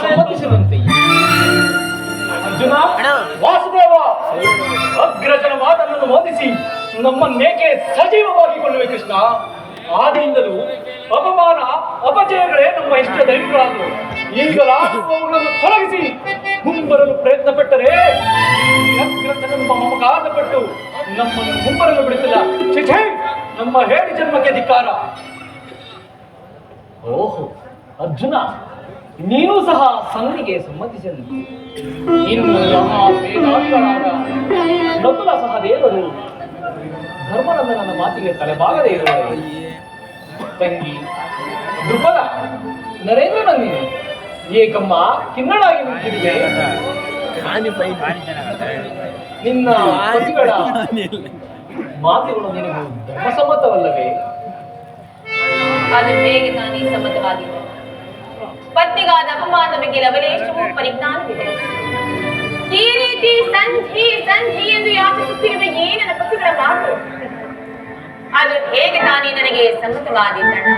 ಸಮ್ಮತಿಸಿದಂತೆ. ಅರ್ಜುನ, ವಾಸುದೇವ, ಅಗ್ರಜನ ಮಾತನ್ನು ಮೋದಿಸಿ ನಮ್ಮನ್ನೇಕೆ ಸಜೀವವಾಗಿಕೊಳ್ಳುವೆ ಕೃಷ್ಣ. ಆದಿಯಿಂದಲೂ ಅಪಮಾನ ಅಪಜಯಗಳೇ ನಮ್ಮ ಇಷ್ಟ ದೈವಗಳಾದವು. ಈಗಲಾಗುವವುಗಳನ್ನು ತೊಲಗಿಸಿ ಮುಂಬರಲು ಪ್ರಯತ್ನ ಪಟ್ಟರೆ ಮಮಕಾದ ಪಟ್ಟು ನಮ್ಮನ್ನು ಮುಂಬರಲು ಬಿಡುತ್ತಿಲ್ಲ. ಶಿಕ್ಷೆ, ನಮ್ಮ ಹೇಳಿ ಜನ್ಮಕ್ಕೆ ಧಿಕ್ಕಾರ. ಓಹೋ ಅರ್ಜುನ, ನೀನು ಸಹ ಸಂಧಿಗೆ ಸಮ್ಮತಿಸಿದಂತೆ. ಇನ್ನು ವೇದಾಂತರಾದ ನಕುಲ ಸಹದೇವರು ಧರ್ಮನಂದನನ ಮಾತಿಗೆ ತಲೆಬಾಗದೇ ಇರುವರು. ತಂಗಿ ದ್ರುಪದ, ನರೇಂದ್ರನಂದಿನಿ, ಏಕಮ್ಮ ಕಿನ್ನಳಾಗಿ ನಿಂತಿರುವೆ. ನಿನ್ನ ಪತಿಗಳ ಮಾತುಗಳು ನಿನಗೂ ಧರ್ಮಸಮ್ಮತವಲ್ಲವೇ? ಅದು ಹೇಗೆ ತಾನೇ ಸಮ್ಮತವಾಗಿದೆ? ಪತ್ನಿಗಾದ ಅಪಮಾನದ ಬಗ್ಗೆ ಲವಲೇಶವೂ ಪರಿಜ್ಞಾನವಿದೆ. ಈ ರೀತಿ ಸಂಧಿ ಸಂಧಿ ಎಂದು ಯಾಚಿಸುತ್ತಿರುವ ಈ ನನ್ನ ಪತಿಗಳ ಮಾತು ಅದು ಹೇಗೆ ತಾನೇ ನನಗೆ ಸಮ್ಮತವಾದೀತಣ್ಣ?